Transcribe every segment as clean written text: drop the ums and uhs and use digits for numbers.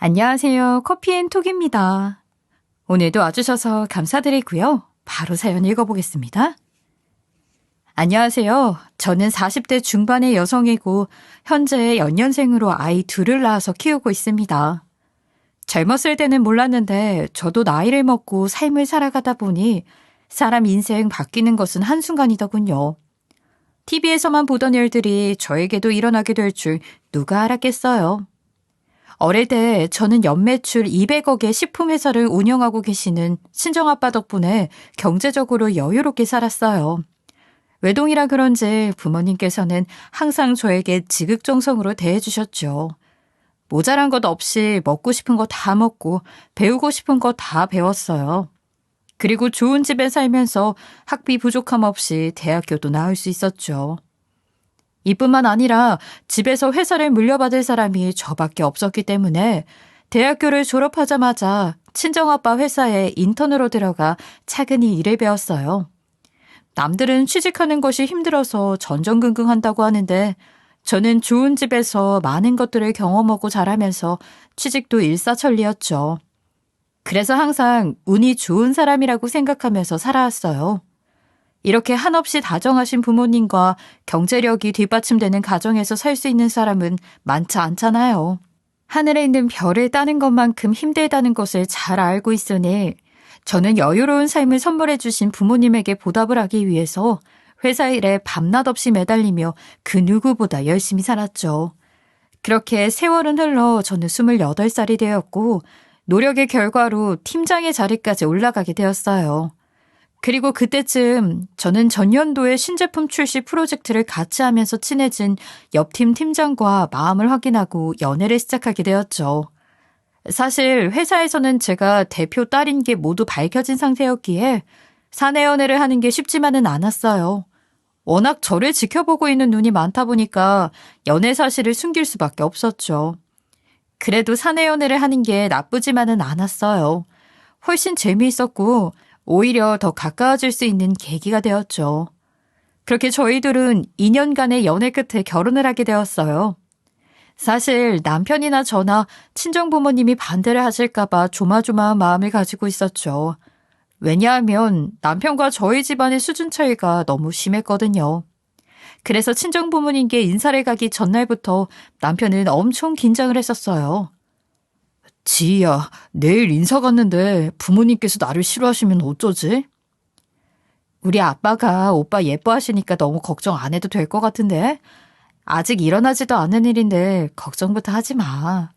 안녕하세요. 커피앤톡입니다. 오늘도 와주셔서 감사드리고요. 바로 사연 읽어보겠습니다. 안녕하세요. 저는 40대 중반의 여성이고 현재 연년생으로 아이 둘을 낳아서 키우고 있습니다. 젊었을 때는 몰랐는데 저도 나이를 먹고 삶을 살아가다 보니 사람 인생 바뀌는 것은 한순간이더군요. TV에서만 보던 일들이 저에게도 일어나게 될 줄 누가 알았겠어요. 어릴 때 저는 연매출 200억의 식품회사를 운영하고 계시는 친정아빠 덕분에 경제적으로 여유롭게 살았어요. 외동이라 그런지 부모님께서는 항상 저에게 지극정성으로 대해주셨죠. 모자란 것 없이 먹고 싶은 거 다 먹고 배우고 싶은 거 다 배웠어요. 그리고 좋은 집에 살면서 학비 부족함 없이 대학교도 나올 수 있었죠. 이뿐만 아니라 집에서 회사를 물려받을 사람이 저밖에 없었기 때문에 대학교를 졸업하자마자 친정아빠 회사에 인턴으로 들어가 차근히 일을 배웠어요. 남들은 취직하는 것이 힘들어서 전전긍긍한다고 하는데 저는 좋은 집에서 많은 것들을 경험하고 자라면서 취직도 일사천리였죠. 그래서 항상 운이 좋은 사람이라고 생각하면서 살아왔어요. 이렇게 한없이 다정하신 부모님과 경제력이 뒷받침되는 가정에서 살 수 있는 사람은 많지 않잖아요. 하늘에 있는 별을 따는 것만큼 힘들다는 것을 잘 알고 있으니 저는 여유로운 삶을 선물해 주신 부모님에게 보답을 하기 위해서 회사 일에 밤낮 없이 매달리며 그 누구보다 열심히 살았죠. 그렇게 세월은 흘러 저는 28살이 되었고 노력의 결과로 팀장의 자리까지 올라가게 되었어요. 그리고 그때쯤 저는 전년도에 신제품 출시 프로젝트를 같이 하면서 친해진 옆팀 팀장과 마음을 확인하고 연애를 시작하게 되었죠. 사실 회사에서는 제가 대표 딸인 게 모두 밝혀진 상태였기에 사내 연애를 하는 게 쉽지만은 않았어요. 워낙 저를 지켜보고 있는 눈이 많다 보니까 연애 사실을 숨길 수밖에 없었죠. 그래도 사내 연애를 하는 게 나쁘지만은 않았어요. 훨씬 재미있었고 오히려 더 가까워질 수 있는 계기가 되었죠. 그렇게 저희들은 2년간의 연애 끝에 결혼을 하게 되었어요. 사실 남편이나 저나 친정부모님이 반대를 하실까봐 조마조마한 마음을 가지고 있었죠. 왜냐하면 남편과 저희 집안의 수준 차이가 너무 심했거든요. 그래서 친정부모님께 인사를 가기 전날부터 남편은 엄청 긴장을 했었어요. 지희야, 내일 인사 갔는데 부모님께서 나를 싫어하시면 어쩌지? 우리 아빠가 오빠 예뻐하시니까 너무 걱정 안 해도 될 것 같은데? 아직 일어나지도 않은 일인데 걱정부터 하지 마.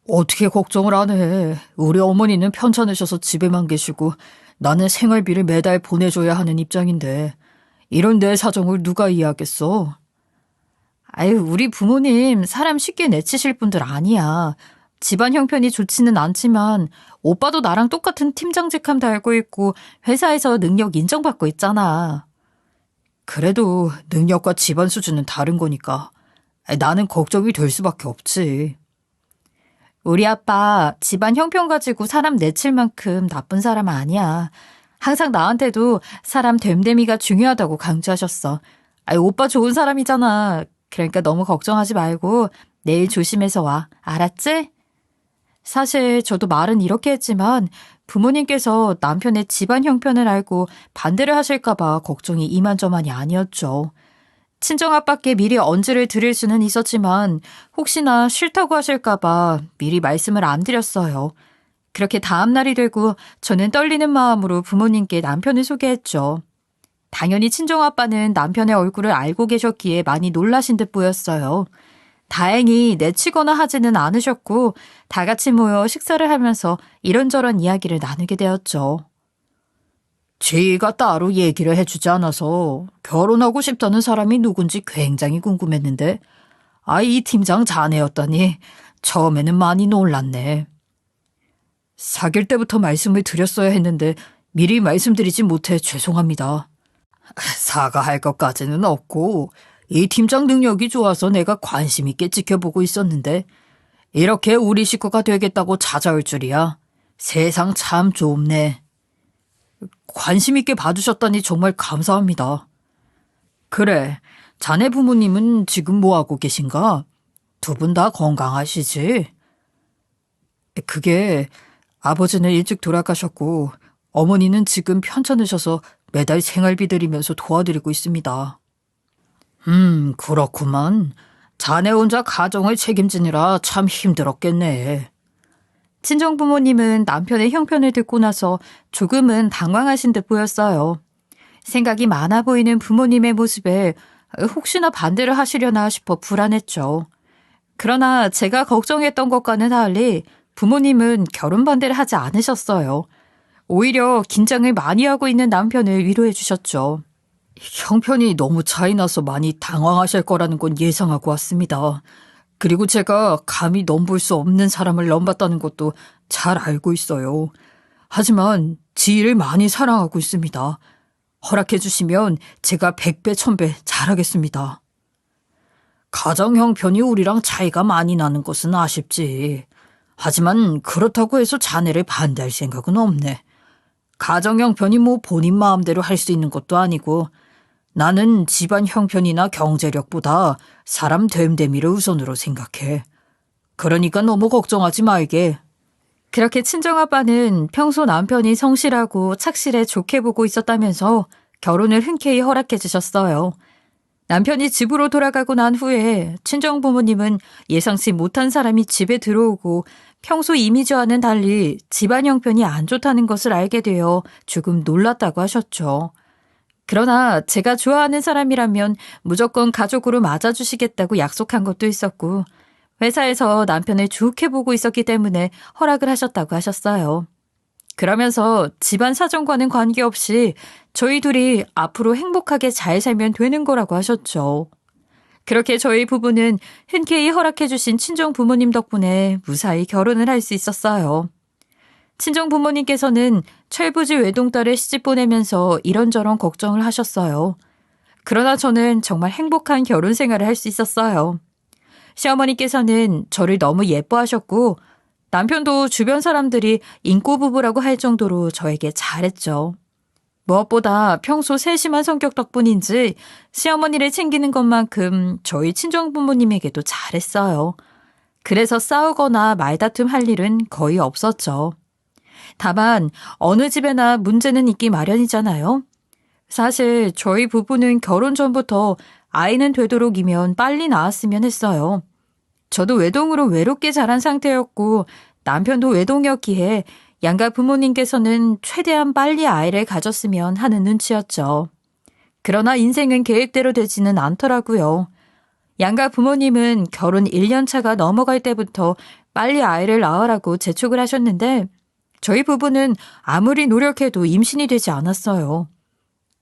어떻게 걱정을 안 해. 우리 어머니는 편찮으셔서 집에만 계시고 나는 생활비를 매달 보내줘야 하는 입장인데 이런 내 사정을 누가 이해하겠어? 아유, 우리 부모님 사람 쉽게 내치실 분들 아니야. 집안 형편이 좋지는 않지만 오빠도 나랑 똑같은 팀장직함 달고 있고 회사에서 능력 인정받고 있잖아. 그래도 능력과 집안 수준은 다른 거니까 나는 걱정이 될 수밖에 없지. 우리 아빠 집안 형편 가지고 사람 내칠 만큼 나쁜 사람 아니야. 항상 나한테도 사람 됨됨이가 중요하다고 강조하셨어. 오빠 좋은 사람이잖아. 그러니까 너무 걱정하지 말고 내일 조심해서 와. 알았지? 사실 저도 말은 이렇게 했지만 부모님께서 남편의 집안 형편을 알고 반대를 하실까봐 걱정이 이만저만이 아니었죠. 친정아빠께 미리 언지를 드릴 수는 있었지만 혹시나 싫다고 하실까봐 미리 말씀을 안 드렸어요. 그렇게 다음 날이 되고 저는 떨리는 마음으로 부모님께 남편을 소개했죠. 당연히 친정아빠는 남편의 얼굴을 알고 계셨기에 많이 놀라신 듯 보였어요. 다행히 내치거나 하지는 않으셨고 다 같이 모여 식사를 하면서 이런저런 이야기를 나누게 되었죠. 지희가 따로 얘기를 해주지 않아서 결혼하고 싶다는 사람이 누군지 굉장히 궁금했는데 이 팀장 자네였다니 처음에는 많이 놀랐네. 사귈 때부터 말씀을 드렸어야 했는데 미리 말씀드리지 못해 죄송합니다. 사과할 것까지는 없고 이 팀장 능력이 좋아서 내가 관심 있게 지켜보고 있었는데 이렇게 우리 식구가 되겠다고 찾아올 줄이야. 세상 참 좁네. 관심 있게 봐주셨다니 정말 감사합니다. 그래, 자네 부모님은 지금 뭐하고 계신가? 두 분 다 건강하시지? 그게 아버지는 일찍 돌아가셨고 어머니는 지금 편찮으셔서 매달 생활비 드리면서 도와드리고 있습니다. 그렇구만. 자네 혼자 가정을 책임지느라 참 힘들었겠네. 친정부모님은 남편의 형편을 듣고 나서 조금은 당황하신 듯 보였어요. 생각이 많아 보이는 부모님의 모습에 혹시나 반대를 하시려나 싶어 불안했죠. 그러나 제가 걱정했던 것과는 달리 부모님은 결혼 반대를 하지 않으셨어요. 오히려 긴장을 많이 하고 있는 남편을 위로해 주셨죠. 형편이 너무 차이 나서 많이 당황하실 거라는 건 예상하고 왔습니다. 그리고 제가 감히 넘볼 수 없는 사람을 넘봤다는 것도 잘 알고 있어요. 하지만 지희를 많이 사랑하고 있습니다. 허락해 주시면 제가 100배, 1000배 잘하겠습니다. 가정 형편이 우리랑 차이가 많이 나는 것은 아쉽지. 하지만 그렇다고 해서 자네를 반대할 생각은 없네. 가정 형편이 뭐 본인 마음대로 할 수 있는 것도 아니고 나는 집안 형편이나 경제력보다 사람 됨됨이를 우선으로 생각해. 그러니까 너무 걱정하지 말게. 그렇게 친정아빠는 평소 남편이 성실하고 착실해 좋게 보고 있었다면서 결혼을 흔쾌히 허락해 주셨어요. 남편이 집으로 돌아가고 난 후에 친정부모님은 예상치 못한 사람이 집에 들어오고 평소 이미지와는 달리 집안 형편이 안 좋다는 것을 알게 되어 조금 놀랐다고 하셨죠. 그러나 제가 좋아하는 사람이라면 무조건 가족으로 맞아주시겠다고 약속한 것도 있었고 회사에서 남편을 좋게 보고 있었기 때문에 허락을 하셨다고 하셨어요. 그러면서 집안 사정과는 관계없이 저희 둘이 앞으로 행복하게 잘 살면 되는 거라고 하셨죠. 그렇게 저희 부부는 흔쾌히 허락해 주신 친정 부모님 덕분에 무사히 결혼을 할 수 있었어요. 친정 부모님께서는 철부지 외동딸을 시집 보내면서 이런저런 걱정을 하셨어요. 그러나 저는 정말 행복한 결혼 생활을 할 수 있었어요. 시어머니께서는 저를 너무 예뻐하셨고 남편도 주변 사람들이 인꼬 부부라고 할 정도로 저에게 잘했죠. 무엇보다 평소 세심한 성격 덕분인지 시어머니를 챙기는 것만큼 저희 친정부모님에게도 잘했어요. 그래서 싸우거나 말다툼 할 일은 거의 없었죠. 다만 어느 집에나 문제는 있기 마련이잖아요. 사실 저희 부부는 결혼 전부터 아이는 되도록이면 빨리 낳았으면 했어요. 저도 외동으로 외롭게 자란 상태였고 남편도 외동이었기에 양가 부모님께서는 최대한 빨리 아이를 가졌으면 하는 눈치였죠. 그러나 인생은 계획대로 되지는 않더라고요. 양가 부모님은 결혼 1년 차가 넘어갈 때부터 빨리 아이를 낳으라고 재촉을 하셨는데 저희 부부는 아무리 노력해도 임신이 되지 않았어요.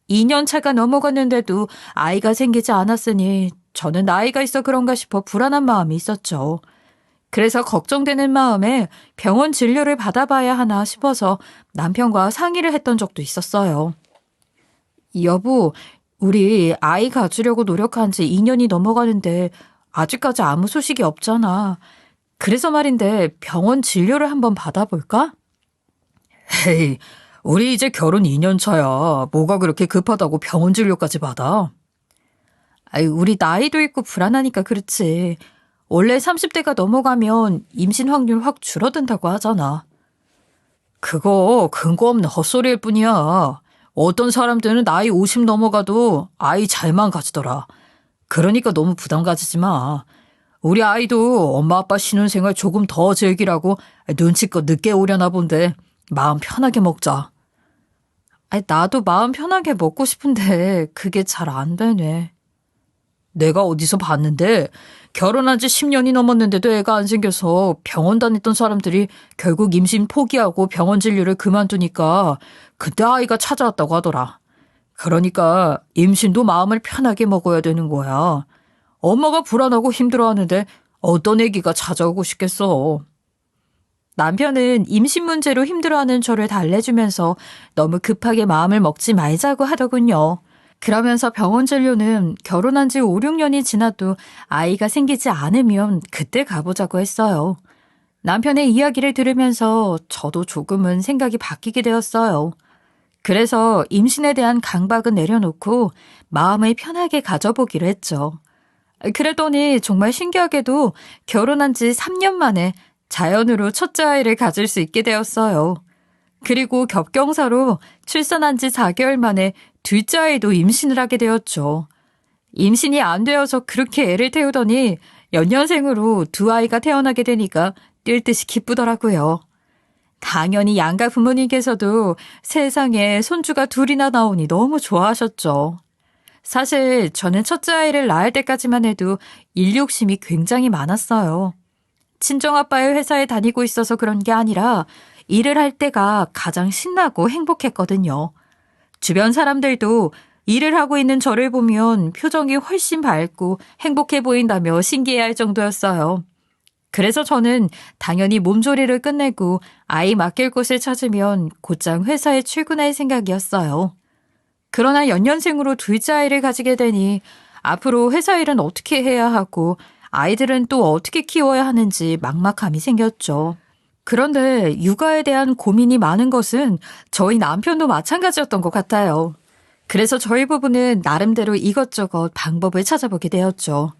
2년 차가 넘어갔는데도 아이가 생기지 않았으니 저는 나이가 있어 그런가 싶어 불안한 마음이 있었죠. 그래서 걱정되는 마음에 병원 진료를 받아봐야 하나 싶어서 남편과 상의를 했던 적도 있었어요. 여보, 우리 아이 가지려고 노력한 지 2년이 넘어가는데 아직까지 아무 소식이 없잖아. 그래서 말인데 병원 진료를 한번 받아볼까? 헤이, 우리 이제 결혼 2년 차야. 뭐가 그렇게 급하다고 병원 진료까지 받아? 아이, 우리 나이도 있고 불안하니까 그렇지. 원래 30대가 넘어가면 임신 확률 확 줄어든다고 하잖아. 그거 근거 없는 헛소리일 뿐이야. 어떤 사람들은 나이 50 넘어가도 아이 잘만 가지더라. 그러니까 너무 부담 가지지 마. 우리 아이도 엄마 아빠 신혼생활 조금 더 즐기라고 눈치껏 늦게 오려나 본데 마음 편하게 먹자. 아니, 나도 마음 편하게 먹고 싶은데 그게 잘 안 되네. 내가 어디서 봤는데 결혼한 지 10년이 넘었는데도 애가 안 생겨서 병원 다녔던 사람들이 결국 임신 포기하고 병원 진료를 그만두니까 그때 아이가 찾아왔다고 하더라. 그러니까 임신도 마음을 편하게 먹어야 되는 거야. 엄마가 불안하고 힘들어하는데 어떤 애기가 찾아오고 싶겠어. 남편은 임신 문제로 힘들어하는 저를 달래주면서 너무 급하게 마음을 먹지 말자고 하더군요. 그러면서 병원 진료는 결혼한 지 5, 6년이 지나도 아이가 생기지 않으면 그때 가보자고 했어요. 남편의 이야기를 들으면서 저도 조금은 생각이 바뀌게 되었어요. 그래서 임신에 대한 강박은 내려놓고 마음을 편하게 가져보기로 했죠. 그랬더니 정말 신기하게도 결혼한 지 3년 만에 자연으로 첫째 아이를 가질 수 있게 되었어요. 그리고 겹경사로 출산한 지 4개월 만에 둘째 아이도 임신을 하게 되었죠. 임신이 안 되어서 그렇게 애를 태우더니 연년생으로 두 아이가 태어나게 되니까 뛸 듯이 기쁘더라고요. 당연히 양가 부모님께서도 세상에 손주가 둘이나 나오니 너무 좋아하셨죠. 사실 저는 첫째 아이를 낳을 때까지만 해도 일 욕심이 굉장히 많았어요. 친정아빠의 회사에 다니고 있어서 그런 게 아니라 일을 할 때가 가장 신나고 행복했거든요. 주변 사람들도 일을 하고 있는 저를 보면 표정이 훨씬 밝고 행복해 보인다며 신기해할 정도였어요. 그래서 저는 당연히 몸조리를 끝내고 아이 맡길 곳을 찾으면 곧장 회사에 출근할 생각이었어요. 그러나 연년생으로 둘째 아이를 가지게 되니 앞으로 회사 일은 어떻게 해야 하고 아이들은 또 어떻게 키워야 하는지 막막함이 생겼죠. 그런데 육아에 대한 고민이 많은 것은 저희 남편도 마찬가지였던 것 같아요. 그래서 저희 부부는 나름대로 이것저것 방법을 찾아보게 되었죠.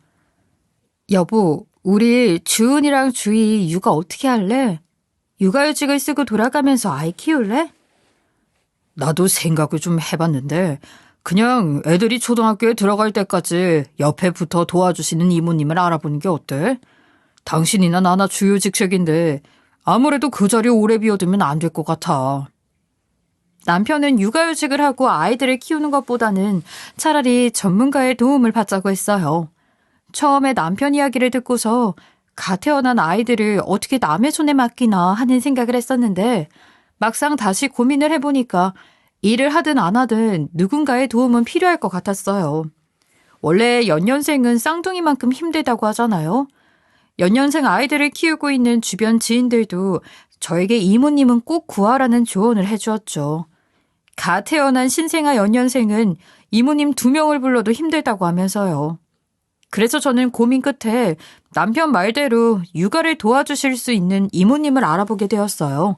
여보, 우리 주은이랑 주희 육아 어떻게 할래? 육아휴직을 쓰고 돌아가면서 아이 키울래? 나도 생각을 좀 해봤는데 그냥 애들이 초등학교에 들어갈 때까지 옆에 붙어 도와주시는 이모님을 알아보는 게 어때? 당신이나 나나 주요 직책인데 아무래도 그 자리 오래 비워두면 안 될 것 같아. 남편은 육아휴직을 하고 아이들을 키우는 것보다는 차라리 전문가의 도움을 받자고 했어요. 처음에 남편 이야기를 듣고서 갓 태어난 아이들을 어떻게 남의 손에 맡기나 하는 생각을 했었는데 막상 다시 고민을 해보니까 일을 하든 안 하든 누군가의 도움은 필요할 것 같았어요. 원래 연년생은 쌍둥이만큼 힘들다고 하잖아요. 연년생 아이들을 키우고 있는 주변 지인들도 저에게 이모님은 꼭 구하라는 조언을 해주었죠. 갓 태어난 신생아 연년생은 이모님 2명을 불러도 힘들다고 하면서요. 그래서 저는 고민 끝에 남편 말대로 육아를 도와주실 수 있는 이모님을 알아보게 되었어요.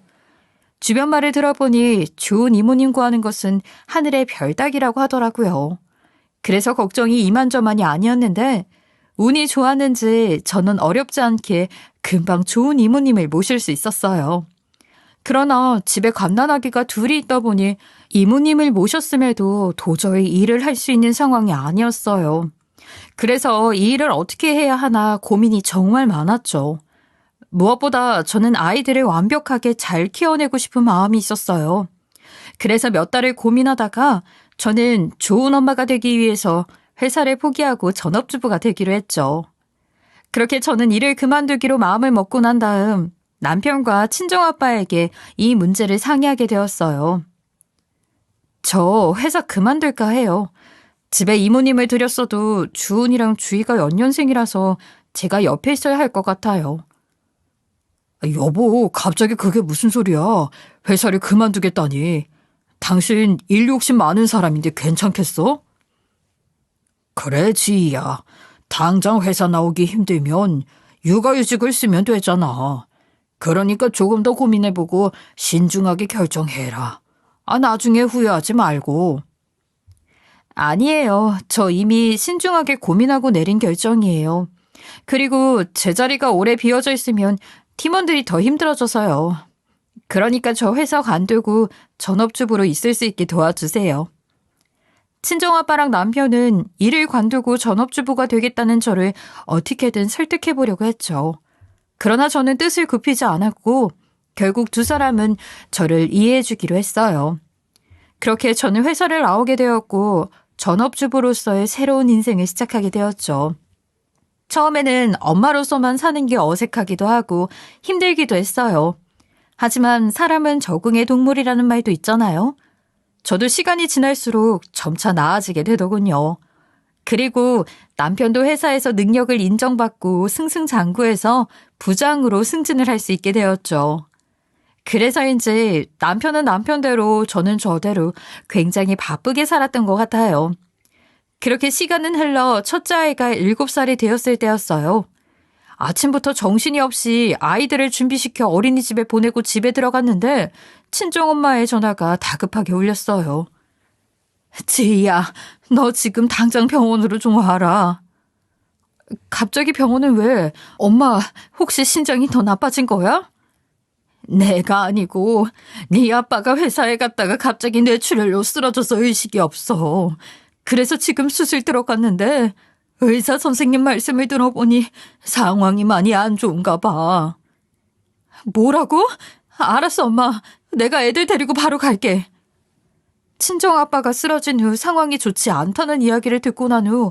주변 말을 들어보니 좋은 이모님 구하는 것은 하늘의 별 따기라고 하더라고요. 그래서 걱정이 이만저만이 아니었는데 운이 좋았는지 저는 어렵지 않게 금방 좋은 이모님을 모실 수 있었어요. 그러나 집에 갓난아기가 둘이 있다 보니 이모님을 모셨음에도 도저히 일을 할 수 있는 상황이 아니었어요. 그래서 이 일을 어떻게 해야 하나 고민이 정말 많았죠. 무엇보다 저는 아이들을 완벽하게 잘 키워내고 싶은 마음이 있었어요. 그래서 몇 달을 고민하다가 저는 좋은 엄마가 되기 위해서 회사를 포기하고 전업주부가 되기로 했죠. 그렇게 저는 일을 그만두기로 마음을 먹고 난 다음 남편과 친정아빠에게 이 문제를 상의하게 되었어요. 저 회사 그만둘까 해요. 집에 이모님을 들였어도 주은이랑 주희가 연년생이라서 제가 옆에 있어야 할 것 같아요. 여보, 갑자기 그게 무슨 소리야? 회사를 그만두겠다니. 당신 일 욕심 많은 사람인데 괜찮겠어? 그래, 지희야. 당장 회사 나오기 힘들면 육아휴직을 쓰면 되잖아. 그러니까 조금 더 고민해보고 신중하게 결정해라. 나중에 후회하지 말고. 아니에요. 저 이미 신중하게 고민하고 내린 결정이에요. 그리고 제 자리가 오래 비어져 있으면 팀원들이 더 힘들어져서요. 그러니까 저 회사 관두고 전업주부로 있을 수 있게 도와주세요. 친정아빠랑 남편은 일을 관두고 전업주부가 되겠다는 저를 어떻게든 설득해보려고 했죠. 그러나 저는 뜻을 굽히지 않았고 결국 두 사람은 저를 이해해주기로 했어요. 그렇게 저는 회사를 나오게 되었고 전업주부로서의 새로운 인생을 시작하게 되었죠. 처음에는 엄마로서만 사는 게 어색하기도 하고 힘들기도 했어요. 하지만 사람은 적응의 동물이라는 말도 있잖아요. 저도 시간이 지날수록 점차 나아지게 되더군요. 그리고 남편도 회사에서 능력을 인정받고 승승장구해서 부장으로 승진을 할 수 있게 되었죠. 그래서인지 남편은 남편대로 저는 저대로 굉장히 바쁘게 살았던 것 같아요. 그렇게 시간은 흘러 첫째 아이가 7살이 되었을 때였어요. 아침부터 정신이 없이 아이들을 준비시켜 어린이집에 보내고 집에 들어갔는데 친정엄마의 전화가 다급하게 울렸어요. 지희야, 너 지금 당장 병원으로 좀 와라. 갑자기 병원은 왜? 엄마, 혹시 신장이 더 나빠진 거야? 내가 아니고 네 아빠가 회사에 갔다가 갑자기 뇌출혈로 쓰러져서 의식이 없어. 그래서 지금 수술 들어갔는데 의사 선생님 말씀을 들어보니 상황이 많이 안 좋은가 봐. 뭐라고? 알았어, 엄마. 내가 애들 데리고 바로 갈게. 친정아빠가 쓰러진 후 상황이 좋지 않다는 이야기를 듣고 난 후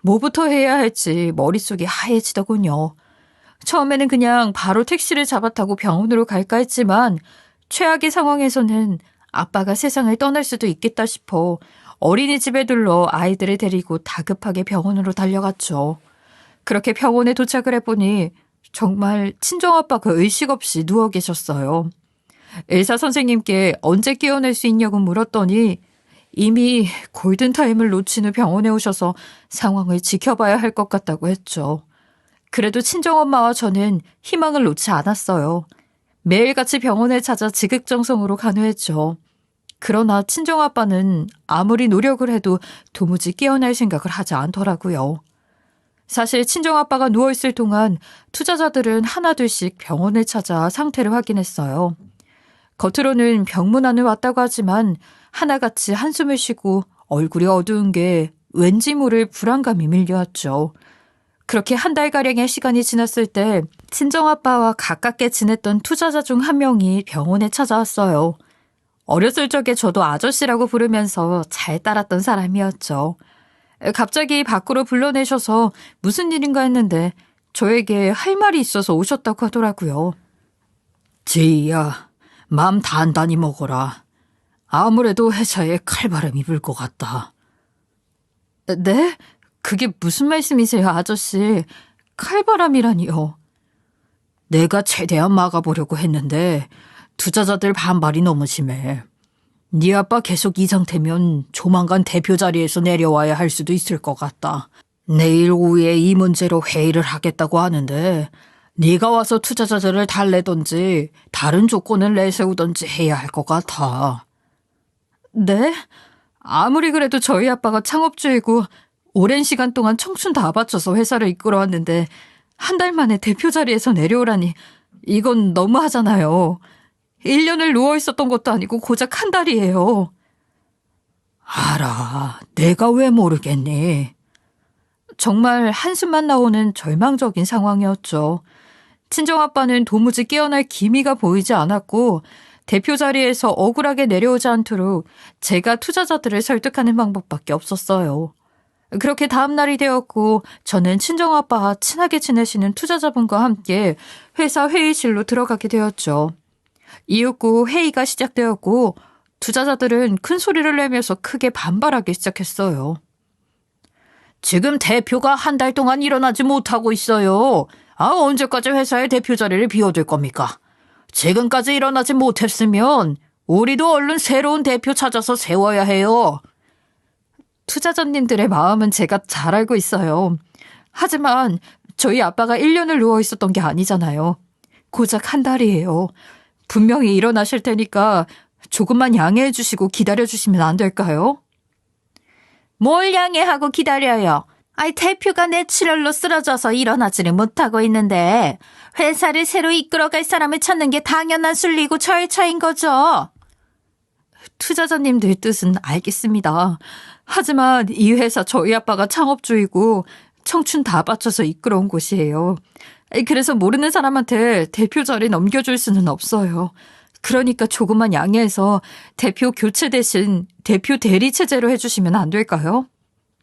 뭐부터 해야 할지 머릿속이 하얘지더군요. 처음에는 그냥 바로 택시를 잡아 타고 병원으로 갈까 했지만 최악의 상황에서는 아빠가 세상을 떠날 수도 있겠다 싶어 어린이집에 둘러 아이들을 데리고 다급하게 병원으로 달려갔죠. 그렇게 병원에 도착을 해보니 정말 친정아빠가 의식 없이 누워 계셨어요. 의사 선생님께 언제 깨어날 수 있냐고 물었더니 이미 골든타임을 놓친 후 병원에 오셔서 상황을 지켜봐야 할 것 같다고 했죠. 그래도 친정엄마와 저는 희망을 놓지 않았어요. 매일같이 병원을 찾아 지극정성으로 간호했죠. 그러나 친정아빠는 아무리 노력을 해도 도무지 깨어날 생각을 하지 않더라고요. 사실 친정아빠가 누워있을 동안 투자자들은 하나둘씩 병원을 찾아 상태를 확인했어요. 겉으로는 병문안을 왔다고 하지만 하나같이 한숨을 쉬고 얼굴이 어두운 게 왠지 모를 불안감이 밀려왔죠. 그렇게 한 달가량의 시간이 지났을 때 친정아빠와 가깝게 지냈던 투자자 중 한 명이 병원에 찾아왔어요. 어렸을 적에 저도 아저씨라고 부르면서 잘 따랐던 사람이었죠. 갑자기 밖으로 불러내셔서 무슨 일인가 했는데 저에게 할 말이 있어서 오셨다고 하더라고요. 지희야, 맘 단단히 먹어라. 아무래도 회사에 칼바람이 불 것 같다. 네? 그게 무슨 말씀이세요, 아저씨? 칼바람이라니요. 내가 최대한 막아보려고 했는데 투자자들 반발이 너무 심해. 네 아빠 계속 이 상태면 조만간 대표 자리에서 내려와야 할 수도 있을 것 같다. 내일 오후에 이 문제로 회의를 하겠다고 하는데 네가 와서 투자자들을 달래든지 다른 조건을 내세우든지 해야 할 것 같아. 네? 아무리 그래도 저희 아빠가 창업주이고 오랜 시간 동안 청춘 다 바쳐서 회사를 이끌어왔는데 한 달 만에 대표 자리에서 내려오라니 이건 너무하잖아요. 1년을 누워있었던 것도 아니고 고작 한 달이에요. 알아. 내가 왜 모르겠니? 정말 한숨만 나오는 절망적인 상황이었죠. 친정아빠는 도무지 깨어날 기미가 보이지 않았고 대표 자리에서 억울하게 내려오지 않도록 제가 투자자들을 설득하는 방법밖에 없었어요. 그렇게 다음 날이 되었고 저는 친정아빠와 친하게 지내시는 투자자분과 함께 회사 회의실로 들어가게 되었죠. 이윽고 회의가 시작되었고 투자자들은 큰 소리를 내면서 크게 반발하기 시작했어요. 지금 대표가 한 달 동안 일어나지 못하고 있어요. 언제까지 회사의 대표 자리를 비워둘 겁니까? 지금까지 일어나지 못했으면 우리도 얼른 새로운 대표 찾아서 세워야 해요. 투자자님들의 마음은 제가 잘 알고 있어요. 하지만 저희 아빠가 1년을 누워 있었던 게 아니잖아요. 고작 한 달이에요. 분명히 일어나실 테니까 조금만 양해해 주시고 기다려 주시면 안 될까요? 뭘 양해하고 기다려요? 대표가 뇌출혈로 쓰러져서 일어나지를 못하고 있는데 회사를 새로 이끌어갈 사람을 찾는 게 당연한 순리고 절차인 거죠. 투자자님들 뜻은 알겠습니다. 하지만 이 회사 저희 아빠가 창업주이고 청춘 다 바쳐서 이끌어온 곳이에요. 그래서 모르는 사람한테 대표 자리 넘겨줄 수는 없어요. 그러니까 조금만 양해해서 대표 교체 대신 대표 대리 체제로 해주시면 안 될까요?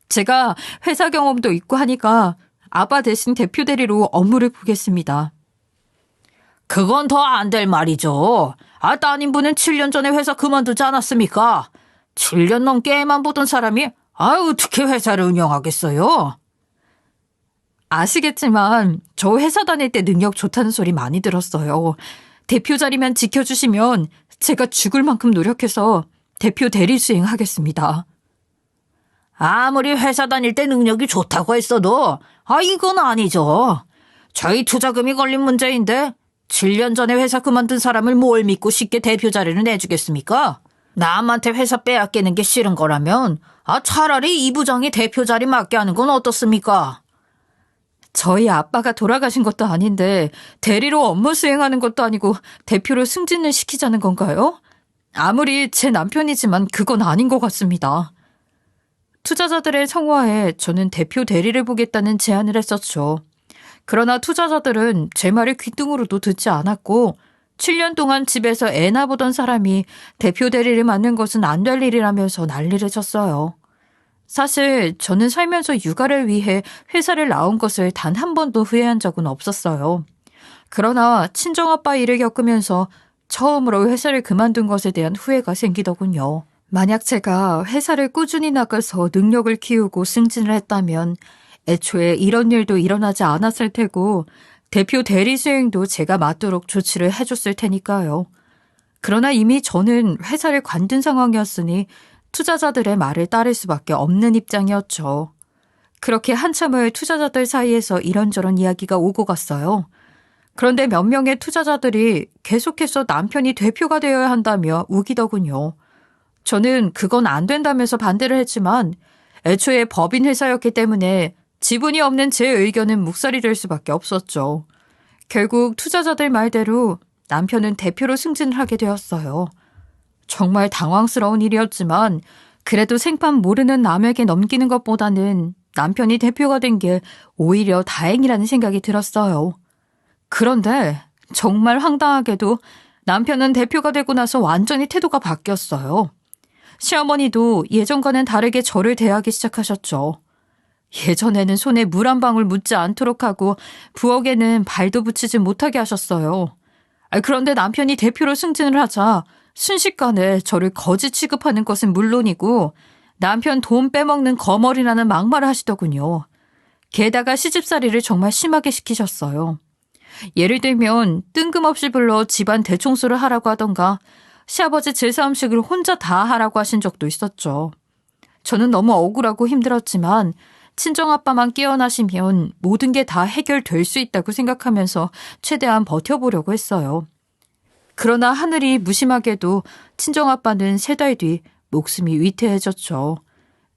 제가 회사 경험도 있고 하니까 아빠 대신 대표 대리로 업무를 보겠습니다. 그건 더 안 될 말이죠. 따님분은 7년 전에 회사 그만두지 않았습니까? 7년 넘게 애만 보던 사람이 어떻게 회사를 운영하겠어요? 아시겠지만 저 회사 다닐 때 능력 좋다는 소리 많이 들었어요. 대표 자리만 지켜주시면 제가 죽을 만큼 노력해서 대표 대리 수행하겠습니다. 아무리 회사 다닐 때 능력이 좋다고 했어도 이건 아니죠. 저희 투자금이 걸린 문제인데 7년 전에 회사 그만둔 사람을 뭘 믿고 쉽게 대표 자리를 내주겠습니까? 남한테 회사 빼앗기는 게 싫은 거라면 차라리 이 부장이 대표 자리 맡게 하는 건 어떻습니까? 저희 아빠가 돌아가신 것도 아닌데 대리로 업무 수행하는 것도 아니고 대표로 승진을 시키자는 건가요? 아무리 제 남편이지만 그건 아닌 것 같습니다. 투자자들의 성화에 저는 대표 대리를 보겠다는 제안을 했었죠. 그러나 투자자들은 제 말을 귓등으로도 듣지 않았고 7년 동안 집에서 애나 보던 사람이 대표 대리를 맡는 것은 안 될 일이라면서 난리를 쳤어요. 사실 저는 살면서 육아를 위해 회사를 나온 것을 단 한 번도 후회한 적은 없었어요. 그러나 친정아빠 일을 겪으면서 처음으로 회사를 그만둔 것에 대한 후회가 생기더군요. 만약 제가 회사를 꾸준히 나가서 능력을 키우고 승진을 했다면 애초에 이런 일도 일어나지 않았을 테고 대표 대리 수행도 제가 맡도록 조치를 해줬을 테니까요. 그러나 이미 저는 회사를 관둔 상황이었으니 투자자들의 말을 따를 수밖에 없는 입장이었죠. 그렇게 한참을 투자자들 사이에서 이런저런 이야기가 오고 갔어요. 그런데 몇 명의 투자자들이 계속해서 남편이 대표가 되어야 한다며 우기더군요. 저는 그건 안 된다면서 반대를 했지만 애초에 법인 회사였기 때문에 지분이 없는 제 의견은 묵살이 될 수밖에 없었죠. 결국 투자자들 말대로 남편은 대표로 승진을 하게 되었어요. 정말 당황스러운 일이었지만 그래도 생판 모르는 남에게 넘기는 것보다는 남편이 대표가 된 게 오히려 다행이라는 생각이 들었어요. 그런데 정말 황당하게도 남편은 대표가 되고 나서 완전히 태도가 바뀌었어요. 시어머니도 예전과는 다르게 저를 대하기 시작하셨죠. 예전에는 손에 물 한 방울 묻지 않도록 하고 부엌에는 발도 붙이지 못하게 하셨어요. 그런데 남편이 대표로 승진을 하자 순식간에 저를 거지 취급하는 것은 물론이고 남편 돈 빼먹는 거머리라는 막말을 하시더군요. 게다가 시집살이를 정말 심하게 시키셨어요. 예를 들면 뜬금없이 불러 집안 대청소를 하라고 하던가 시아버지 제사 음식을 혼자 다 하라고 하신 적도 있었죠. 저는 너무 억울하고 힘들었지만 친정아빠만 깨어나시면 모든 게 다 해결될 수 있다고 생각하면서 최대한 버텨보려고 했어요. 그러나 하늘이 무심하게도 친정아빠는 3달 뒤 목숨이 위태해졌죠.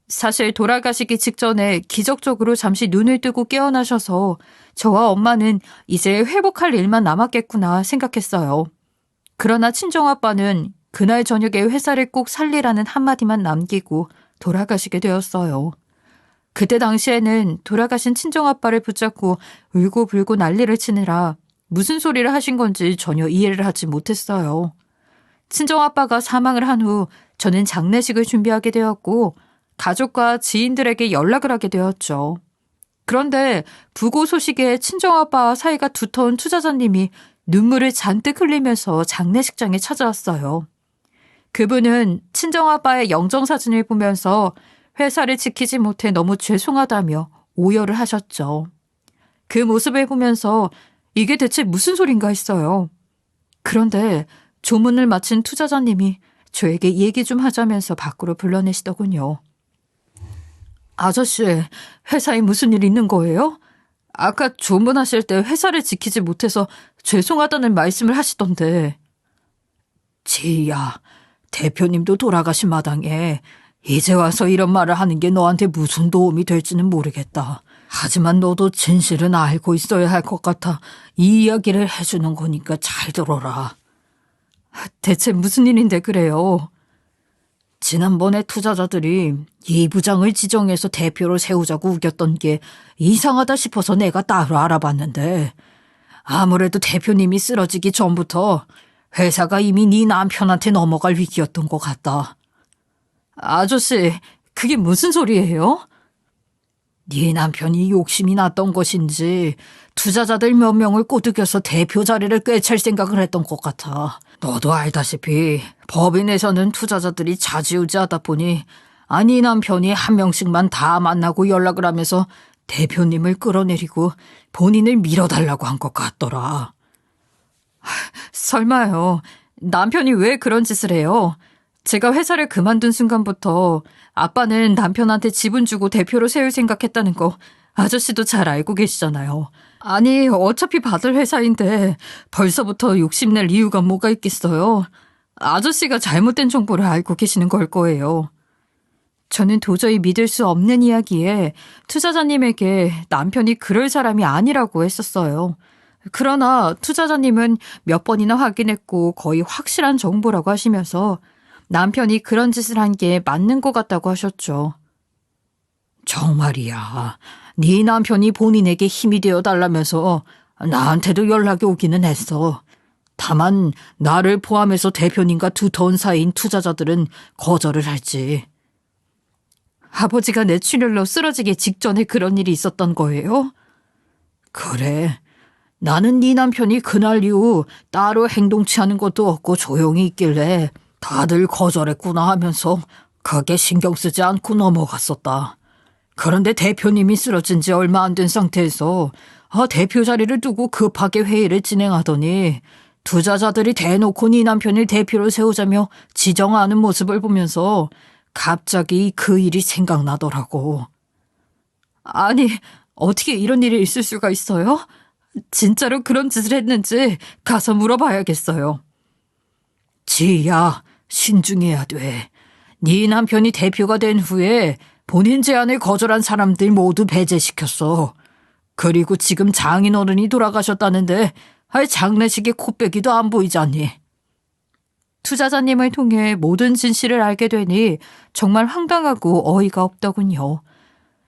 사실 돌아가시기 직전에 기적적으로 잠시 눈을 뜨고 깨어나셔서 저와 엄마는 이제 회복할 일만 남았겠구나 생각했어요. 그러나 친정아빠는 그날 저녁에 회사를 꼭 살리라는 한마디만 남기고 돌아가시게 되었어요. 그때 당시에는 돌아가신 친정아빠를 붙잡고 울고불고 난리를 치느라 무슨 소리를 하신 건지 전혀 이해를 하지 못했어요. 친정아빠가 사망을 한 후 저는 장례식을 준비하게 되었고 가족과 지인들에게 연락을 하게 되었죠. 그런데 부고 소식에 친정아빠와 사이가 두터운 투자자님이 눈물을 잔뜩 흘리면서 장례식장에 찾아왔어요. 그분은 친정아빠의 영정사진을 보면서 회사를 지키지 못해 너무 죄송하다며 오열을 하셨죠. 그 모습을 보면서 이게 대체 무슨 소린가 했어요. 그런데 조문을 마친 투자자님이 저에게 얘기 좀 하자면서 밖으로 불러내시더군요. 아저씨, 회사에 무슨 일 있는 거예요? 아까 조문하실 때 회사를 지키지 못해서 죄송하다는 말씀을 하시던데. 지희야, 대표님도 돌아가신 마당에 이제 와서 이런 말을 하는 게 너한테 무슨 도움이 될지는 모르겠다. 하지만 너도 진실은 알고 있어야 할 것 같아 이 이야기를 해주는 거니까 잘 들어라. 대체 무슨 일인데 그래요? 지난번에 투자자들이 이 부장을 지정해서 대표로 세우자고 우겼던 게 이상하다 싶어서 내가 따로 알아봤는데 아무래도 대표님이 쓰러지기 전부터 회사가 이미 네 남편한테 넘어갈 위기였던 것 같다. 아저씨, 그게 무슨 소리예요? 네 남편이 욕심이 났던 것인지 투자자들 몇 명을 꼬드겨서 대표 자리를 꿰찰 생각을 했던 것 같아. 너도 알다시피 법인에서는 투자자들이 좌지우지하다 보니 아니 남편이 한 명씩만 다 만나고 연락을 하면서 대표님을 끌어내리고 본인을 밀어달라고 한 것 같더라. 설마요. 남편이 왜 그런 짓을 해요? 제가 회사를 그만둔 순간부터 아빠는 남편한테 지분 주고 대표로 세울 생각했다는 거 아저씨도 잘 알고 계시잖아요. 아니, 어차피 받을 회사인데 벌써부터 욕심낼 이유가 뭐가 있겠어요. 아저씨가 잘못된 정보를 알고 계시는 걸 거예요. 저는 도저히 믿을 수 없는 이야기에 투자자님에게 남편이 그럴 사람이 아니라고 했었어요. 그러나 투자자님은 몇 번이나 확인했고 거의 확실한 정보라고 하시면서 남편이 그런 짓을 한 게 맞는 것 같다고 하셨죠. 정말이야. 네 남편이 본인에게 힘이 되어 달라면서 나한테도 연락이 오기는 했어. 다만 나를 포함해서 대표님과 두터운 사이인 투자자들은 거절을 할지. 아버지가 뇌출혈로 쓰러지기 직전에 그런 일이 있었던 거예요? 그래. 나는 네 남편이 그날 이후 따로 행동치 않은 것도 없고 조용히 있길래 다들 거절했구나 하면서 크게 신경 쓰지 않고 넘어갔었다. 그런데 대표님이 쓰러진 지 얼마 안 된 상태에서 대표 자리를 두고 급하게 회의를 진행하더니 투자자들이 대놓고 네 남편을 대표로 세우자며 지정하는 모습을 보면서 갑자기 그 일이 생각나더라고. 아니, 어떻게 이런 일이 있을 수가 있어요? 진짜로 그런 짓을 했는지 가서 물어봐야겠어요. 지희야, 신중해야 돼. 네 남편이 대표가 된 후에 본인 제안을 거절한 사람들 모두 배제시켰어. 그리고 지금 장인어른이 돌아가셨다는데 장례식에 코빼기도 안 보이잖니. 투자자님을 통해 모든 진실을 알게 되니 정말 황당하고 어이가 없더군요.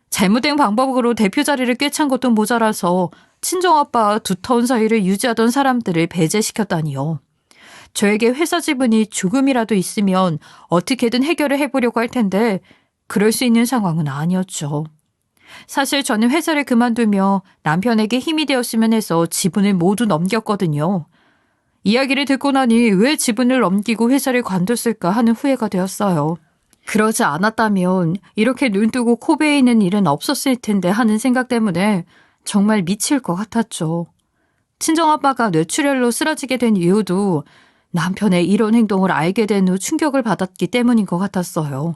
잘못된 방법으로 대표 자리를 꿰찬 것도 모자라서 친정아빠와 두터운 사이를 유지하던 사람들을 배제시켰다니요. 저에게 회사 지분이 조금이라도 있으면 어떻게든 해결을 해보려고 할 텐데 그럴 수 있는 상황은 아니었죠. 사실 저는 회사를 그만두며 남편에게 힘이 되었으면 해서 지분을 모두 넘겼거든요. 이야기를 듣고 나니 왜 지분을 넘기고 회사를 관뒀을까 하는 후회가 되었어요. 그러지 않았다면 이렇게 눈뜨고 코 베이는 일은 없었을 텐데 하는 생각 때문에 정말 미칠 것 같았죠. 친정아빠가 뇌출혈로 쓰러지게 된 이유도 남편의 이런 행동을 알게 된 후 충격을 받았기 때문인 것 같았어요.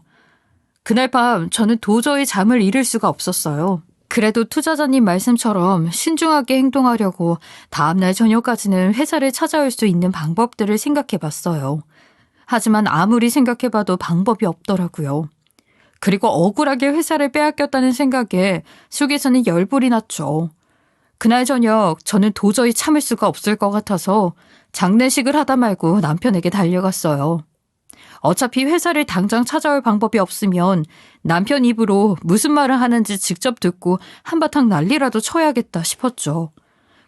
그날 밤 저는 도저히 잠을 이룰 수가 없었어요. 그래도 투자자님 말씀처럼 신중하게 행동하려고 다음날 저녁까지는 회사를 찾아올 수 있는 방법들을 생각해봤어요. 하지만 아무리 생각해봐도 방법이 없더라고요. 그리고 억울하게 회사를 빼앗겼다는 생각에 속에서는 열불이 났죠. 그날 저녁 저는 도저히 참을 수가 없을 것 같아서 장례식을 하다 말고 남편에게 달려갔어요. 어차피 회사를 당장 찾아올 방법이 없으면 남편 입으로 무슨 말을 하는지 직접 듣고 한바탕 난리라도 쳐야겠다 싶었죠.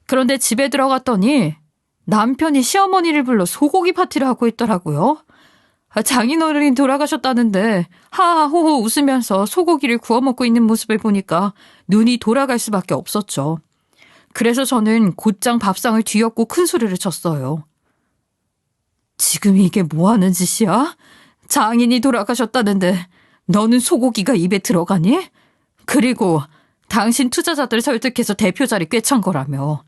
그런데 집에 들어갔더니 남편이 시어머니를 불러 소고기 파티를 하고 있더라고요. 장인어른이 돌아가셨다는데 하하호호 웃으면서 소고기를 구워 먹고 있는 모습을 보니까 눈이 돌아갈 수밖에 없었죠. 그래서 저는 곧장 밥상을 뒤엎고 큰 소리를 쳤어요. 지금 이게 뭐 하는 짓이야? 장인이 돌아가셨다는데 너는 소고기가 입에 들어가니? 그리고 당신 투자자들 설득해서 대표 자리 꿰찬 거라며.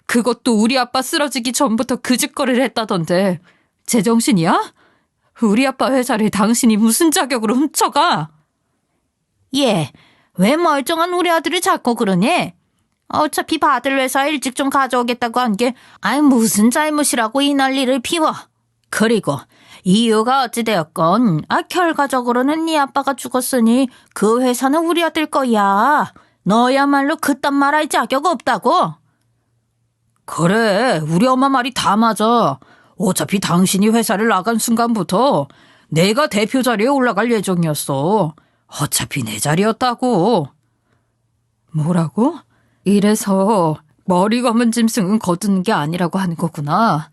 그것도 우리 아빠 쓰러지기 전부터 그 짓거리를 했다던데 제정신이야? 우리 아빠 회사를 당신이 무슨 자격으로 훔쳐가? 예, 왜 멀쩡한 우리 아들이 자꾸 그러니? 어차피 받을 회사 일찍 좀 가져오겠다고 한 게 무슨 잘못이라고 이 난리를 피워. 그리고 이유가 어찌되었건 결과적으로는 네 아빠가 죽었으니 그 회사는 우리 아들 거야. 너야말로 그딴 말 할 자격 없다고. 그래, 우리 엄마 말이 다 맞아. 어차피 당신이 회사를 나간 순간부터 내가 대표 자리에 올라갈 예정이었어. 어차피 내 자리였다고. 뭐라고? 이래서 머리 검은 짐승은 거두는 게 아니라고 하는 거구나.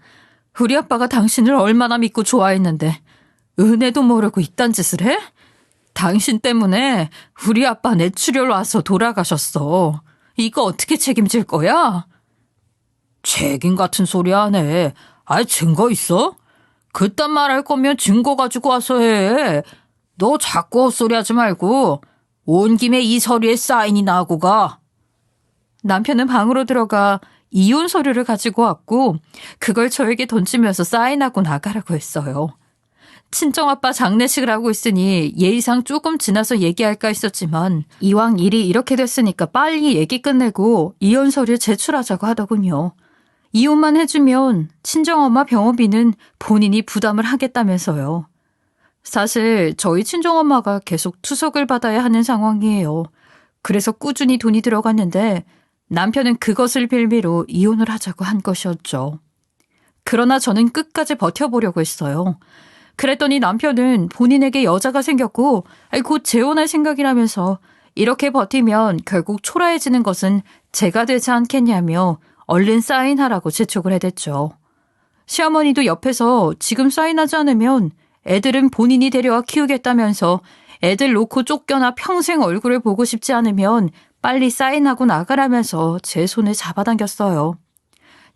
우리 아빠가 당신을 얼마나 믿고 좋아했는데 은혜도 모르고 이딴 짓을 해? 당신 때문에 우리 아빠 뇌출혈 와서 돌아가셨어. 이거 어떻게 책임질 거야? 책임 같은 소리 안 해. 증거 있어? 그딴 말 할 거면 증거 가지고 와서 해. 너 자꾸 헛소리 하지 말고 온 김에 이 서류에 사인이나 하고 가. 남편은 방으로 들어가 이혼 서류를 가지고 왔고 그걸 저에게 던지면서 사인하고 나가라고 했어요. 친정아빠 장례식을 하고 있으니 예의상 조금 지나서 얘기할까 했었지만 이왕 일이 이렇게 됐으니까 빨리 얘기 끝내고 이혼 서류 제출하자고 하더군요. 이혼만 해주면 친정엄마 병원비는 본인이 부담을 하겠다면서요. 사실 저희 친정엄마가 계속 투석을 받아야 하는 상황이에요. 그래서 꾸준히 돈이 들어갔는데 남편은 그것을 빌미로 이혼을 하자고 한 것이었죠. 그러나 저는 끝까지 버텨보려고 했어요. 그랬더니 남편은 본인에게 여자가 생겼고 곧 재혼할 생각이라면서 이렇게 버티면 결국 초라해지는 것은 제가 되지 않겠냐며 얼른 사인하라고 재촉을 해댔죠. 시어머니도 옆에서 지금 사인하지 않으면 애들은 본인이 데려와 키우겠다면서 애들 놓고 쫓겨나 평생 얼굴을 보고 싶지 않으면 빨리 사인하고 나가라면서 제 손을 잡아당겼어요.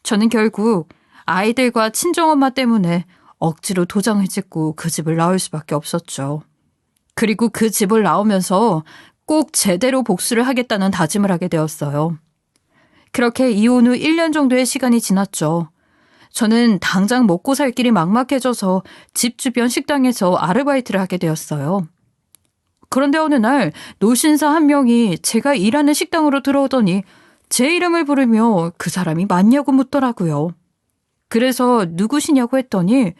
저는 결국 아이들과 친정엄마 때문에 억지로 도장을 찍고 그 집을 나올 수밖에 없었죠. 그리고 그 집을 나오면서 꼭 제대로 복수를 하겠다는 다짐을 하게 되었어요. 그렇게 이혼 후 1년 정도의 시간이 지났죠. 저는 당장 먹고 살 길이 막막해져서 집 주변 식당에서 아르바이트를 하게 되었어요. 그런데 어느 날 노신사 한 명이 제가 일하는 식당으로 들어오더니 제 이름을 부르며 그 사람이 맞냐고 묻더라고요. 그래서 누구시냐고 했더니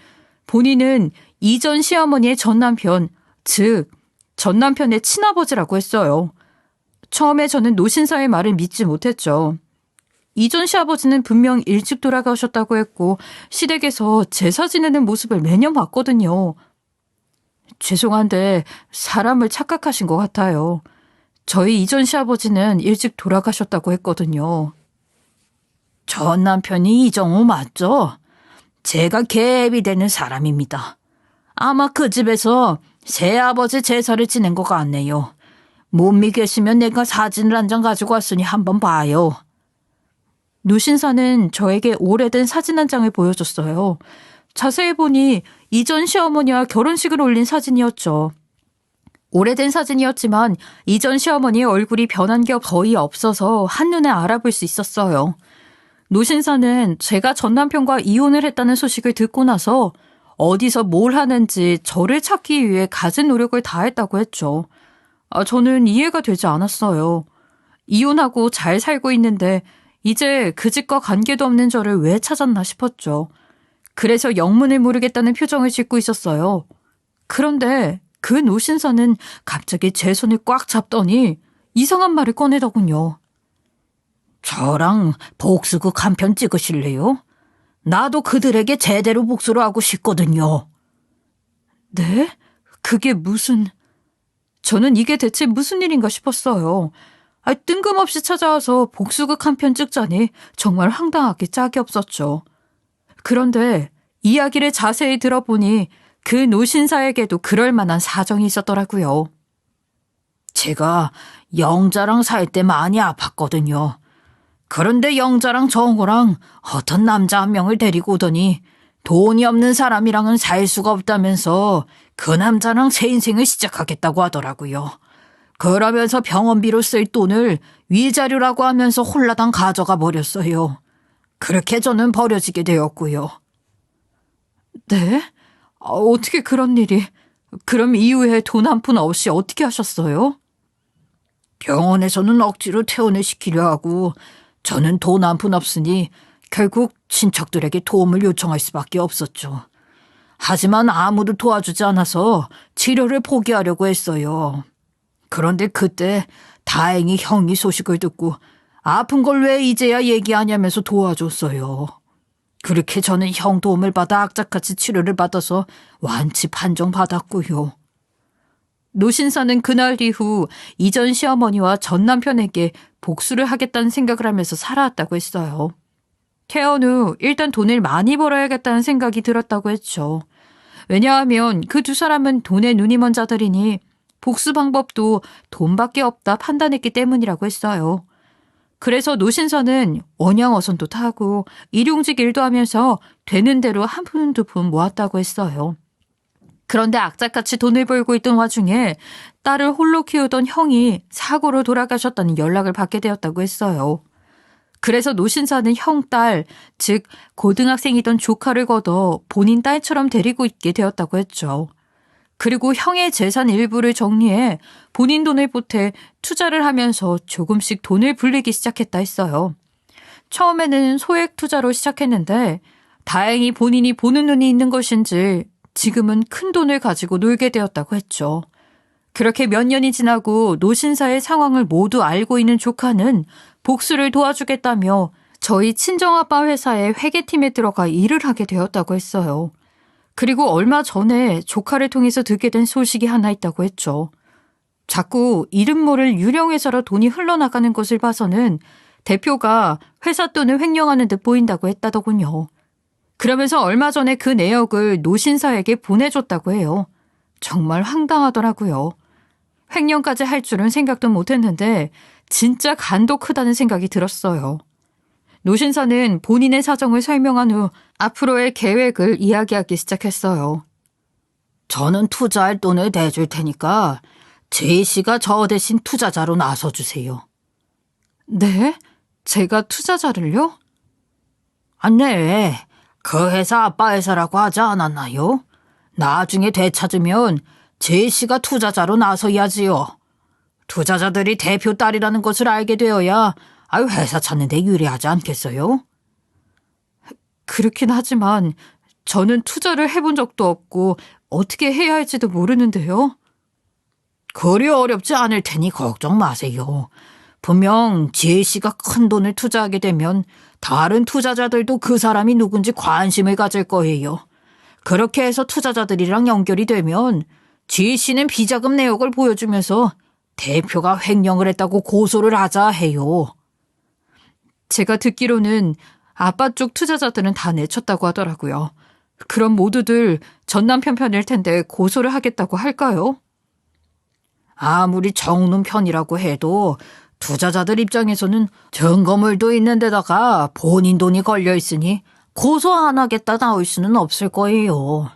본인은 이전 시어머니의 전남편, 즉 전남편의 친아버지라고 했어요. 처음에 저는 노신사의 말을 믿지 못했죠. 이전 시아버지는 분명 일찍 돌아가셨다고 했고 시댁에서 제사 지내는 모습을 매년 봤거든요. 죄송한데 사람을 착각하신 것 같아요. 저희 이전 시아버지는 일찍 돌아가셨다고 했거든요. 전 남편이 이정우 맞죠? 제가 계앱이 되는 사람입니다. 아마 그 집에서 새아버지 제사를 지낸 것 같네요. 못 믿겠으면 내가 사진을 한 장 가지고 왔으니 한번 봐요. 노신사는 저에게 오래된 사진 한 장을 보여줬어요. 자세히 보니 이전 시어머니와 결혼식을 올린 사진이었죠. 오래된 사진이었지만 이전 시어머니의 얼굴이 변한 게 거의 없어서 한눈에 알아볼 수 있었어요. 노신사는 제가 전 남편과 이혼을 했다는 소식을 듣고 나서 어디서 뭘 하는지 저를 찾기 위해 갖은 노력을 다했다고 했죠. 저는 이해가 되지 않았어요. 이혼하고 잘 살고 있는데 이제 그 집과 관계도 없는 저를 왜 찾았나 싶었죠. 그래서 영문을 모르겠다는 표정을 짓고 있었어요. 그런데 그 노신사는 갑자기 제 손을 꽉 잡더니 이상한 말을 꺼내더군요. 저랑 복수극 한 편 찍으실래요? 나도 그들에게 제대로 복수를 하고 싶거든요. 네? 그게 무슨... 저는 이게 대체 무슨 일인가 싶었어요. 뜬금없이 찾아와서 복수극 한 편 찍자니 정말 황당하게 짝이 없었죠. 그런데 이야기를 자세히 들어보니 그 노신사에게도 그럴 만한 사정이 있었더라고요. 제가 영자랑 살 때 많이 아팠거든요. 그런데 영자랑 정우랑 어떤 남자 한 명을 데리고 오더니 돈이 없는 사람이랑은 살 수가 없다면서 그 남자랑 새 인생을 시작하겠다고 하더라고요. 그러면서 병원비로 쓸 돈을 위자료라고 하면서 홀라당 가져가 버렸어요. 그렇게 저는 버려지게 되었고요. 네? 어떻게 그런 일이... 그럼 이후에 돈 한 푼 없이 어떻게 하셨어요? 병원에서는 억지로 퇴원을 시키려 하고 저는 돈 한 푼 없으니 결국 친척들에게 도움을 요청할 수밖에 없었죠. 하지만 아무도 도와주지 않아서 치료를 포기하려고 했어요. 그런데 그때 다행히 형이 소식을 듣고 아픈 걸 왜 이제야 얘기하냐면서 도와줬어요. 그렇게 저는 형 도움을 받아 악착같이 치료를 받아서 완치 판정받았고요. 노신사는 그날 이후 이전 시어머니와 전 남편에게 복수를 하겠다는 생각을 하면서 살아왔다고 했어요. 퇴원 후 일단 돈을 많이 벌어야겠다는 생각이 들었다고 했죠. 왜냐하면 그 두 사람은 돈에 눈이 먼 자들이니 복수 방법도 돈밖에 없다 판단했기 때문이라고 했어요. 그래서 노신사는 원양어선도 타고 일용직 일도 하면서 되는 대로 한 푼 두 푼 모았다고 했어요. 그런데 악착같이 돈을 벌고 있던 와중에 딸을 홀로 키우던 형이 사고로 돌아가셨다는 연락을 받게 되었다고 했어요. 그래서 노신사는 형 딸, 즉 고등학생이던 조카를 걷어 본인 딸처럼 데리고 있게 되었다고 했죠. 그리고 형의 재산 일부를 정리해 본인 돈을 보태 투자를 하면서 조금씩 돈을 불리기 시작했다 했어요. 처음에는 소액 투자로 시작했는데 다행히 본인이 보는 눈이 있는 것인지 지금은 큰 돈을 가지고 놀게 되었다고 했죠. 그렇게 몇 년이 지나고 노신사의 상황을 모두 알고 있는 조카는 복수를 도와주겠다며 저희 친정아빠 회사의 회계팀에 들어가 일을 하게 되었다고 했어요. 그리고 얼마 전에 조카를 통해서 듣게 된 소식이 하나 있다고 했죠. 자꾸 이름 모를 유령회사로 돈이 흘러나가는 것을 봐서는 대표가 회사 돈을 횡령하는 듯 보인다고 했다더군요. 그러면서 얼마 전에 그 내역을 노신사에게 보내줬다고 해요. 정말 황당하더라고요. 횡령까지 할 줄은 생각도 못했는데 진짜 간도 크다는 생각이 들었어요. 노신사는 본인의 사정을 설명한 후 앞으로의 계획을 이야기하기 시작했어요. 저는 투자할 돈을 대줄 테니까 제이 씨가 저 대신 투자자로 나서주세요. 네? 제가 투자자를요? 아, 네. 그 회사 아빠 회사라고 하지 않았나요? 나중에 되찾으면 제이 씨가 투자자로 나서야지요. 투자자들이 대표 딸이라는 것을 알게 되어야 회사 찾는 데 유리하지 않겠어요? 그렇긴 하지만 저는 투자를 해본 적도 없고 어떻게 해야 할지도 모르는데요. 그리 어렵지 않을 테니 걱정 마세요. 분명 지혜 씨가 큰 돈을 투자하게 되면 다른 투자자들도 그 사람이 누군지 관심을 가질 거예요. 그렇게 해서 투자자들이랑 연결이 되면 지혜 씨는 비자금 내역을 보여주면서 대표가 횡령을 했다고 고소를 하자 해요. 제가 듣기로는 아빠 쪽 투자자들은 다 내쳤다고 하더라고요. 그럼 모두들 전 남편 편일 텐데 고소를 하겠다고 할까요? 아무리 정눈 편이라고 해도 투자자들 입장에서는 증거물도 있는 데다가 본인 돈이 걸려 있으니 고소 안 하겠다 나올 수는 없을 거예요.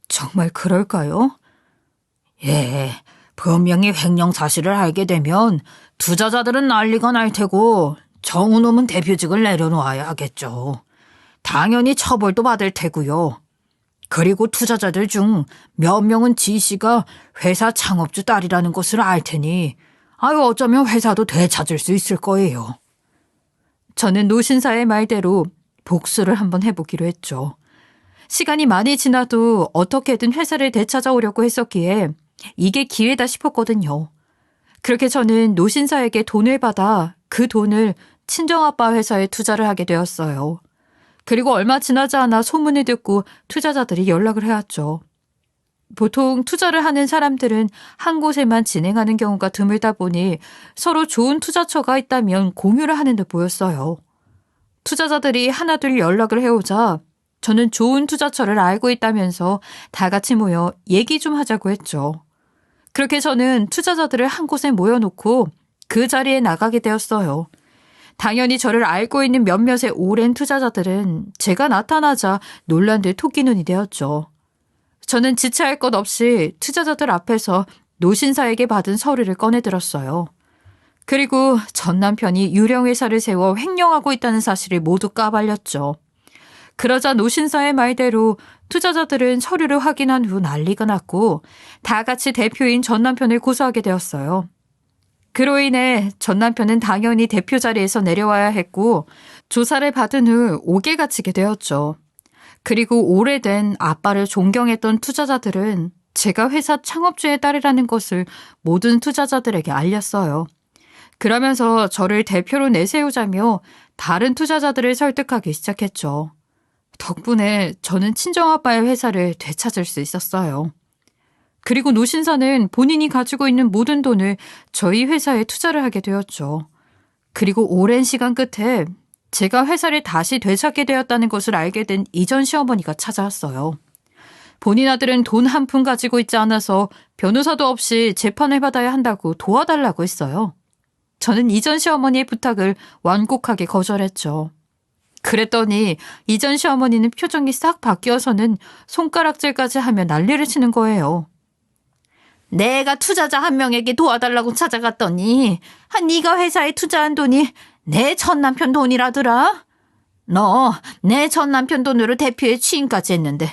정말 그럴까요? 예, 분명히 횡령 사실을 알게 되면 투자자들은 난리가 날 테고 정우놈은 대표직을 내려놓아야 하겠죠. 당연히 처벌도 받을 테고요. 그리고 투자자들 중 몇 명은 지 씨가 회사 창업주 딸이라는 것을 알 테니 어쩌면 회사도 되찾을 수 있을 거예요. 저는 노신사의 말대로 복수를 한번 해보기로 했죠. 시간이 많이 지나도 어떻게든 회사를 되찾아오려고 했었기에 이게 기회다 싶었거든요. 그렇게 저는 노신사에게 돈을 받아 그 돈을 친정아빠 회사에 투자를 하게 되었어요. 그리고 얼마 지나지 않아 소문을 듣고 투자자들이 연락을 해왔죠. 보통 투자를 하는 사람들은 한 곳에만 진행하는 경우가 드물다 보니 서로 좋은 투자처가 있다면 공유를 하는 듯 보였어요. 투자자들이 하나둘 연락을 해오자 저는 좋은 투자처를 알고 있다면서 다 같이 모여 얘기 좀 하자고 했죠. 그렇게 저는 투자자들을 한 곳에 모여놓고 그 자리에 나가게 되었어요. 당연히 저를 알고 있는 몇몇의 오랜 투자자들은 제가 나타나자 놀란 듯 토끼눈이 되었죠. 저는 지체할 것 없이 투자자들 앞에서 노신사에게 받은 서류를 꺼내들었어요. 그리고 전 남편이 유령회사를 세워 횡령하고 있다는 사실을 모두 까발렸죠. 그러자 노신사의 말대로 투자자들은 서류를 확인한 후 난리가 났고 다 같이 대표인 전 남편을 고소하게 되었어요. 그로 인해 전 남편은 당연히 대표 자리에서 내려와야 했고 조사를 받은 후 옥에 갇히게 되었죠. 그리고 오래된 아빠를 존경했던 투자자들은 제가 회사 창업주의 딸이라는 것을 모든 투자자들에게 알렸어요. 그러면서 저를 대표로 내세우자며 다른 투자자들을 설득하기 시작했죠. 덕분에 저는 친정아빠의 회사를 되찾을 수 있었어요. 그리고 노신사는 본인이 가지고 있는 모든 돈을 저희 회사에 투자를 하게 되었죠. 그리고 오랜 시간 끝에 제가 회사를 다시 되찾게 되었다는 것을 알게 된 이전 시어머니가 찾아왔어요. 본인 아들은 돈 한 푼 가지고 있지 않아서 변호사도 없이 재판을 받아야 한다고 도와달라고 했어요. 저는 이전 시어머니의 부탁을 완곡하게 거절했죠. 그랬더니 이전 시어머니는 표정이 싹 바뀌어서는 손가락질까지 하며 난리를 치는 거예요. 내가 투자자 한 명에게 도와달라고 찾아갔더니 네가 회사에 투자한 돈이 내 전남편 돈이라더라. 너 내 전남편 돈으로 대표에 취임까지 했는데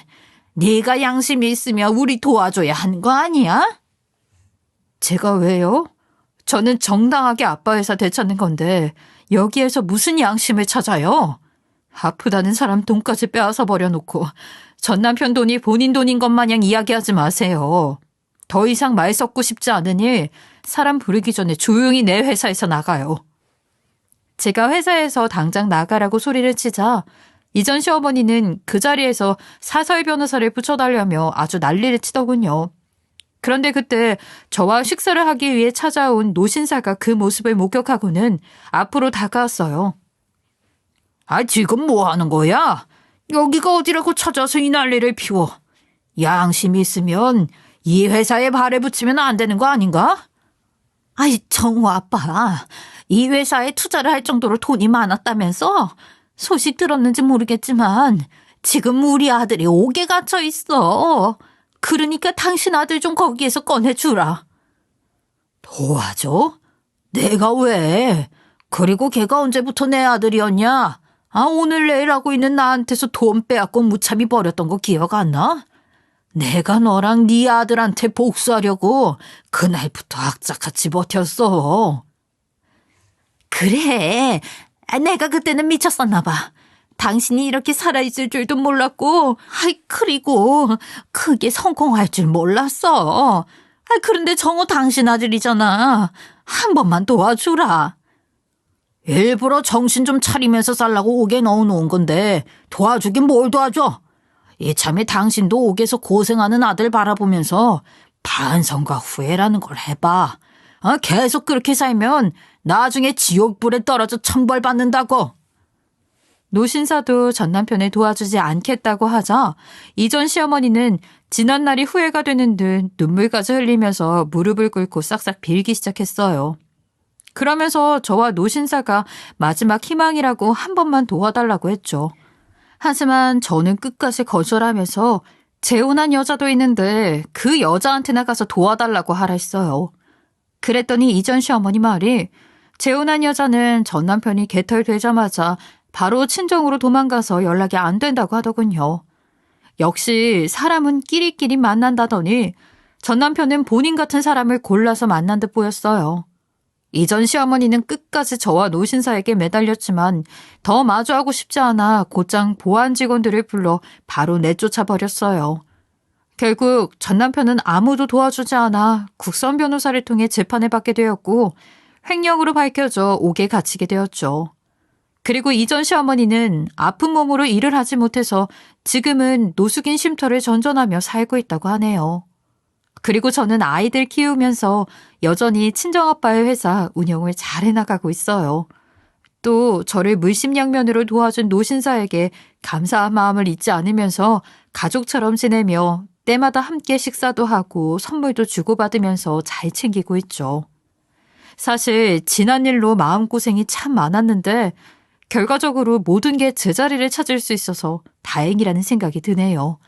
네가 양심이 있으면 우리 도와줘야 하는 거 아니야? 제가 왜요? 저는 정당하게 아빠 회사 되찾는 건데 여기에서 무슨 양심을 찾아요? 아프다는 사람 돈까지 빼앗아 버려놓고 전 남편 돈이 본인 돈인 것 마냥 이야기하지 마세요. 더 이상 말 섞고 싶지 않으니 사람 부르기 전에 조용히 내 회사에서 나가요. 제가 회사에서 당장 나가라고 소리를 치자 이전 시어머니는 그 자리에서 사설 변호사를 붙여달라며 아주 난리를 치더군요. 그런데 그때 저와 식사를 하기 위해 찾아온 노신사가 그 모습을 목격하고는 앞으로 다가왔어요. 아, 지금 뭐 하는 거야? 여기가 어디라고 찾아서 이 난리를 피워. 양심이 있으면 이 회사에 발에 붙이면 안 되는 거 아닌가? 아이, 정우 아빠. 이 회사에 투자를 할 정도로 돈이 많았다면서? 소식 들었는지 모르겠지만 지금 우리 아들이 옥에 갇혀 있어. 그러니까 당신 아들 좀 거기에서 꺼내주라. 도와줘? 내가 왜? 그리고 걔가 언제부터 내 아들이었냐? 아, 오늘 내일 하고 있는 나한테서 돈 빼앗고 무참히 버렸던 거 기억 안 나? 내가 너랑 네 아들한테 복수하려고 그날부터 악착같이 버텼어. 그래. 내가 그때는 미쳤었나 봐. 당신이 이렇게 살아있을 줄도 몰랐고, 그리고 그게 성공할 줄 몰랐어. 그런데 정우 당신 아들이잖아. 한 번만 도와주라. 일부러 정신 좀 차리면서 살라고 옥에 넣어놓은 건데 도와주긴 뭘 도와줘. 이참에 당신도 옥에서 고생하는 아들 바라보면서 반성과 후회라는 걸 해봐. 계속 그렇게 살면 나중에 지옥불에 떨어져 천벌받는다고. 노신사도 전 남편을 도와주지 않겠다고 하자 이전 시어머니는 지난날이 후회가 되는 듯 눈물까지 흘리면서 무릎을 꿇고 싹싹 빌기 시작했어요. 그러면서 저와 노신사가 마지막 희망이라고 한 번만 도와달라고 했죠. 하지만 저는 끝까지 거절하면서 재혼한 여자도 있는데 그 여자한테나 가서 도와달라고 하라 했어요. 그랬더니 이전 시어머니 말이 재혼한 여자는 전 남편이 개털되자마자 바로 친정으로 도망가서 연락이 안 된다고 하더군요. 역시 사람은 끼리끼리 만난다더니 전 남편은 본인 같은 사람을 골라서 만난 듯 보였어요. 이전 시어머니는 끝까지 저와 노신사에게 매달렸지만 더 마주하고 싶지 않아 곧장 보안 직원들을 불러 바로 내쫓아 버렸어요. 결국 전 남편은 아무도 도와주지 않아 국선 변호사를 통해 재판을 받게 되었고 횡령으로 밝혀져 옥에 갇히게 되었죠. 그리고 이전 시어머니는 아픈 몸으로 일을 하지 못해서 지금은 노숙인 쉼터를 전전하며 살고 있다고 하네요. 그리고 저는 아이들 키우면서 여전히 친정아빠의 회사 운영을 잘 해나가고 있어요. 또 저를 물심양면으로 도와준 노신사에게 감사한 마음을 잊지 않으면서 가족처럼 지내며 때마다 함께 식사도 하고 선물도 주고받으면서 잘 챙기고 있죠. 사실 지난 일로 마음고생이 참 많았는데 결과적으로 모든 게 제자리를 찾을 수 있어서 다행이라는 생각이 드네요.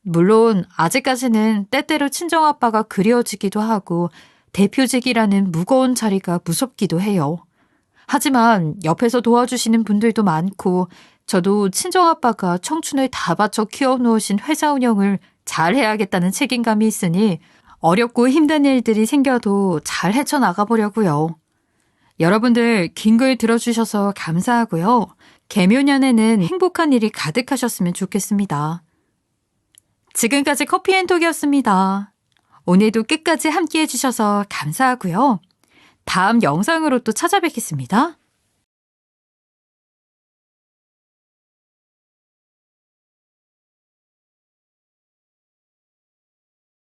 물론 아직까지는 때때로 친정아빠가 그리워지기도 하고 대표직이라는 무거운 자리가 무섭기도 해요. 하지만 옆에서 도와주시는 분들도 많고 저도 친정아빠가 청춘을 다 바쳐 키워놓으신 회사 운영을 잘 해야겠다는 책임감이 있으니 어렵고 힘든 일들이 생겨도 잘 헤쳐나가 보려고요. 여러분들 긴 글 들어주셔서 감사하고요. 개묘년에는 행복한 일이 가득하셨으면 좋겠습니다. 지금까지 커피앤톡이었습니다. 오늘도 끝까지 함께 해주셔서 감사하고요. 다음 영상으로 또 찾아뵙겠습니다.